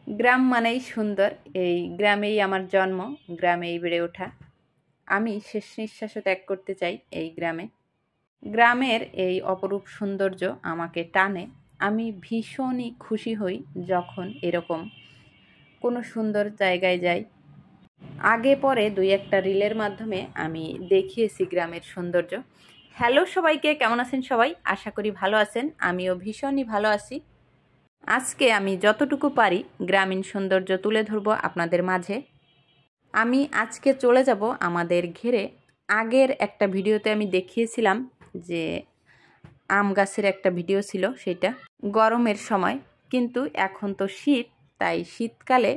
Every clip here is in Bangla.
গ্রাম মানেই সুন্দর। এই গ্রামেই আমার জন্ম, গ্রামেই বেড়ে ওঠা। আমি শেষ নিঃশ্বাসও ত্যাগ করতে চাই এই গ্রামে। গ্রামের এই অপরূপ সৌন্দর্য আমাকে টানে। আমি ভীষণই খুশি হই যখন এরকম কোনো সুন্দর জায়গায় যাই। আগে পরে দুই একটা রিলের মাধ্যমে আমি দেখিয়েছি গ্রামের সৌন্দর্য। হ্যালো সবাইকে, কেমন আছেন সবাই? আশা করি ভালো আছেন। আমিও ভীষণই ভালো আছি। আজকে আমি যতটুকু পারি গ্রামীণ সৌন্দর্য তুলে ধরবো আপনাদের মাঝে। আমি আজকে চলে যাব আমাদের ঘেরে। আগের একটা ভিডিওতে আমি দেখিয়েছিলাম যে আম গাছের একটা ভিডিও ছিল, সেটা গরমের সময়, কিন্তু এখন তো শীত, তাই শীতকালে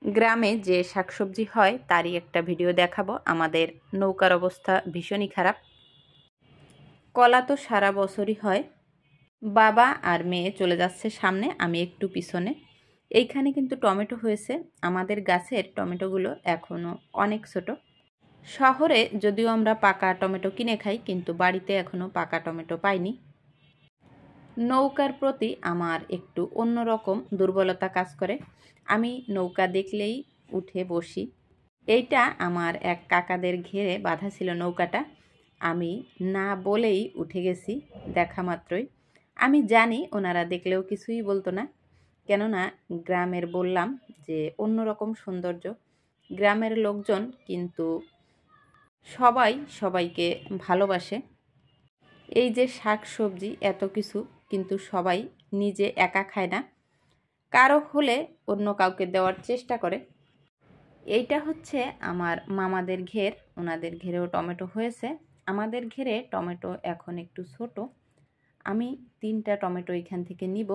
গ্রামে যে শাকসবজি হয় তারই একটা ভিডিও দেখাবো। আমাদের নৌকার অবস্থা ভীষণই খারাপ। কলা তো সারা বছরই হয়। বাবা আর মেয়ে চলে যাচ্ছে সামনে, আমি একটু পিছনে। এইখানে কিন্তু টমেটো হয়েছে। আমাদের গাছের টমেটোগুলো এখনও অনেক ছোট। শহরে যদিও আমরা পাকা টমেটো কিনে খাই, কিন্তু বাড়িতে এখনও পাকা টমেটো পাইনি। নৌকার প্রতি আমার একটু অন্যরকম দুর্বলতা কাজ করে। আমি নৌকা দেখলেই উঠে বসি। এইটা আমার এক কাকাদের ঘেরে বাঁধা ছিল নৌকাটা। আমি না বলেই উঠে গেছি দেখা মাত্রই। আমি জানি ওনারা দেখলেও কিছুই বলতো না, কেননা গ্রামের বললাম যে অন্যরকম সৌন্দর্য। গ্রামের লোকজন কিন্তু সবাই সবাইকে ভালোবাসে। এই যে শাক সবজি এত কিছু, কিন্তু সবাই নিজে একা খায় না, কারো হলে অন্য কাউকে দেওয়ার চেষ্টা করে। এইটা হচ্ছে আমার মামাদের ঘের। ওনাদের ঘেরেও টমেটো হয়েছে। আমাদের ঘেরে টমেটো এখন একটু ছোট। আমি 3টা টমেটো এখান থেকে নিব।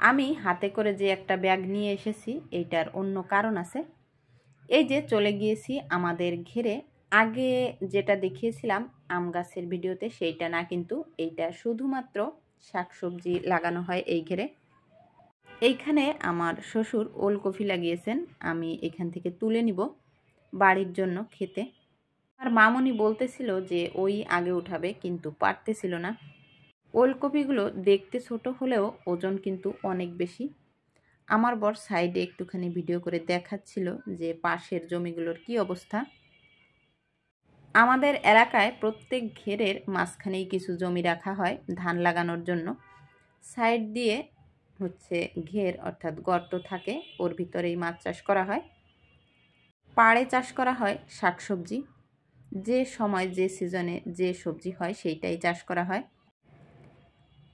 আমি হাতে করে যে একটা ব্যাগ নিয়ে এসেছি, এইটার অন্য কারণ আছে। এই যে চলে গিয়েছি আমাদের ঘেরে। আগে যেটা দেখিয়েছিলাম আম গাছের ভিডিওতে, সেইটা না, কিন্তু এইটা শুধুমাত্র শাকসবজি লাগানো হয় এই ঘেরে। এইখানে আমার শ্বশুর ওলকপি লাগিয়েছেন। আমি এখান থেকে তুলে নিব বাড়ির জন্য খেতে। আর মামনি বলতেছিল যে ওই আগে উঠাবে, কিন্তু পারতেছিল না। ওলকপিগুলো দেখতে ছোট হলেও ওজন কিন্তু অনেক বেশি। আমার বর সাইডে একটুখানি ভিডিও করে দেখাচ্ছিল যে পাশের জমিগুলোর কি অবস্থা। আমাদের এলাকায় প্রত্যেক ঘেরের মাঝখানেই কিছু জমি রাখা হয় ধান লাগানোর জন্য। সাইড দিয়ে হচ্ছে ঘের, অর্থাৎ গর্ত থাকে, ওর ভিতরেই মাছ চাষ করা হয়। পাড়ে চাষ করা হয় শাকসবজি। যে সময় যে সিজনে যে সবজি হয় সেইটাই চাষ করা হয়।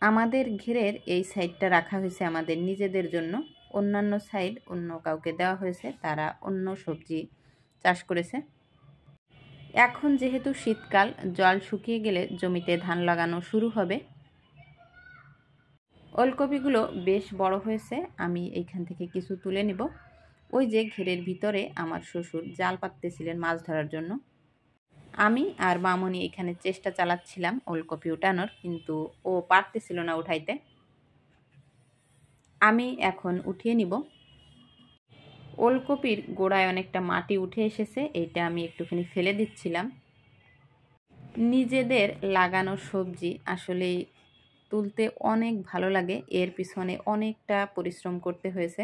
আমাদের ঘেরের এই সাইডটা রাখা হয়েছে আমাদের নিজেদের জন্য। অন্যান্য সাইড অন্য কাউকে দেওয়া হয়েছে, তারা অন্য সবজি চাষ করেছে। এখন যেহেতু শীতকাল, জল শুকিয়ে গেলে জমিতে ধান লাগানো শুরু হবে। ওলকপিগুলো বেশ বড় হয়েছে। আমি এইখান থেকে কিছু তুলে নেব। ওই যে ঘেরের ভিতরে আমার শ্বশুর জাল পাততেছিলেন মাছ ধরার জন্য। আমি আর মামনি এখানে চেষ্টা চালাচ্ছিলাম ওলকপি উঠানোর, কিন্তু ও পারতেছিল না উঠাইতে। আমি এখন উঠিয়ে নিব। ওলকপির গোড়ায় অনেকটা মাটি উঠে এসেছে, এইটা আমি একটুখানি ফেলে দিচ্ছিলাম। নিজেদের লাগানো সবজি আসলেই তুলতে অনেক ভালো লাগে। এর পিছনে অনেকটা পরিশ্রম করতে হয়েছে,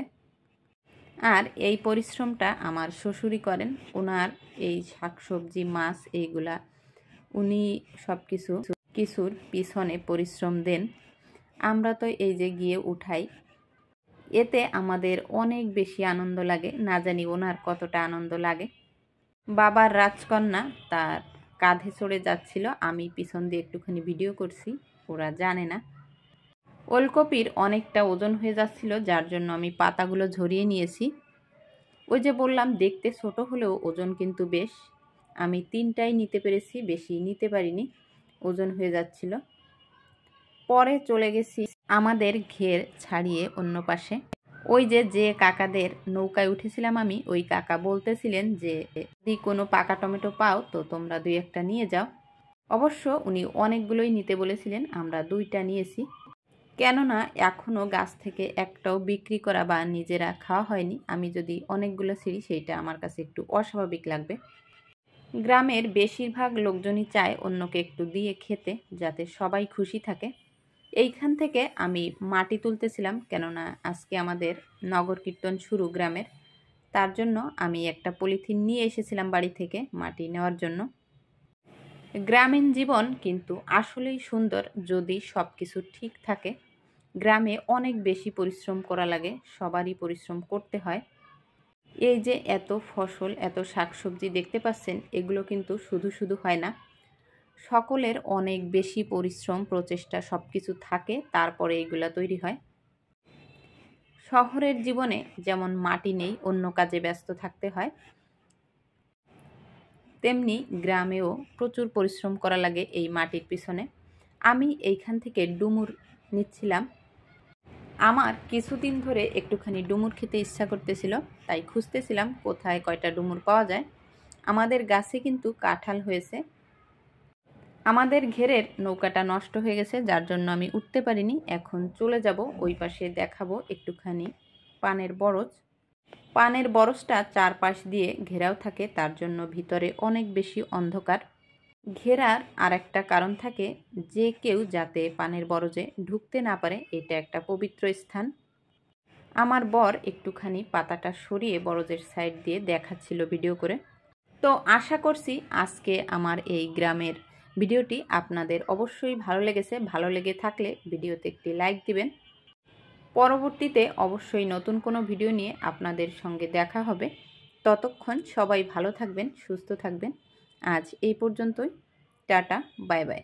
আর এই পরিশ্রমটা আমার শ্বশুরই করেন। ওনার এই শাকসবজি মাছ এইগুলা উনি সব কিছুর পিছনে পরিশ্রম দেন। আমরা তো এই যে গিয়ে উঠাই, এতে আমাদের অনেক বেশি আনন্দ লাগে। না জানি ওনার কতটা আনন্দ লাগে। বাবার রাজকন্যা তার কাঁধে চড়ে যাচ্ছিল, আমি পিছন দিয়ে একটুখানি ভিডিও করছি, ওরা জানে না। ওলকপির অনেকটা ওজন হয়ে যাচ্ছিল, যার জন্য আমি পাতাগুলো ঝরিয়ে নিয়েছি। ওই যে বললাম দেখতে ছোট হলেও ওজন কিন্তু বেশ। আমি 3টাই নিতে পেরেছি, বেশি নিতে পারিনি, ওজন হয়ে যাচ্ছিল। পরে চলে গেছি আমাদের ঘের ছাড়িয়ে অন্য পাশে। ওই যে কাকাদের নৌকায় উঠেছিলাম আমি, ওই কাকা বলতেছিলেন যে যদি কোনো পাকা টমেটো পাও তো তোমরা 2-1টা নিয়ে যাও। অবশ্য উনি অনেকগুলোই নিতে বলেছিলেন, আমরা 2টা নিয়েছি। কেননা এখনও গাছ থেকে একটাও বিক্রি করা বা নিজেরা খাওয়া হয়নি। আমি যদি অনেকগুলো ছিঁড়ি সেইটা আমার কাছে একটু অস্বাভাবিক লাগবে। গ্রামের বেশিরভাগ লোকজনই চায় অন্যকে একটু দিয়ে খেতে, যাতে সবাই খুশি থাকে। এইখান থেকে আমি মাটি তুলতেছিলাম, কেননা আজকে আমাদের নগর কীর্তন শুরু গ্রামের। তার জন্য আমি একটা পলিথিন নিয়ে এসেছিলাম বাড়ি থেকে মাটি নেওয়ার জন্য। গ্রামীণ জীবন কিন্তু আসলেই সুন্দর যদি সব কিছু ঠিক থাকে। গ্রামে অনেক বেশি পরিশ্রম করা লাগে, সবারই পরিশ্রম করতে হয়। এই যে এত ফসল, এত শাকসবজি দেখতে পাচ্ছেন, এগুলো কিন্তু শুধু শুধু হয় না, সকলের অনেক বেশি পরিশ্রম, প্রচেষ্টা সব কিছু থাকে, তারপরে এগুলা তৈরি হয়। শহরের জীবনে যেমন মাটি নেই, অন্য কাজে ব্যস্ত থাকতে হয়, তেমনি গ্রামেও প্রচুর পরিশ্রম করা লাগে এই মাটির পিছনে। আমি এইখান থেকে ডুমুর নিচ্ছিলাম। আমার কিছুদিন ধরে একটুখানি ডুমুর খেতে ইচ্ছা করতেছিল, তাই খুঁজতেছিলাম কোথায় কয়টা ডুমুর পাওয়া যায়। আমাদের গাছে কিন্তু কাঁঠাল হয়েছে। আমাদের ঘেরের নৌকাটা নষ্ট হয়ে গেছে, যার জন্য আমি উঠতে পারিনি। এখন চলে যাব ওই পাশে, দেখাবো একটুখানি পানের বরজ। পানের বরজটা চারপাশ দিয়ে ঘেরাও থাকে, তার জন্য ভিতরে অনেক বেশি অন্ধকার। ঘেরার আর একটা কারণ থাকে, যে কেউ যাতে পানের বরজে ঢুকতে না পারে, এটা একটা পবিত্র স্থান। আমার বর একটুখানি পাতাটা সরিয়ে বরজের সাইড দিয়ে দেখাচ্ছিল ভিডিও করে। তো আশা করছি আজকে আমার এই গ্রামের ভিডিওটি আপনাদের অবশ্যই ভালো লেগেছে। ভালো লেগে থাকলে ভিডিওতে একটি লাইক দিবেন। পরবর্তীতে অবশ্যই নতুন কোনো ভিডিও নিয়ে আপনাদের সঙ্গে দেখা হবে। ততক্ষণ সবাই ভালো থাকবেন, সুস্থ থাকবেন। আজ এই পর্যন্তই। Tata, bye bye.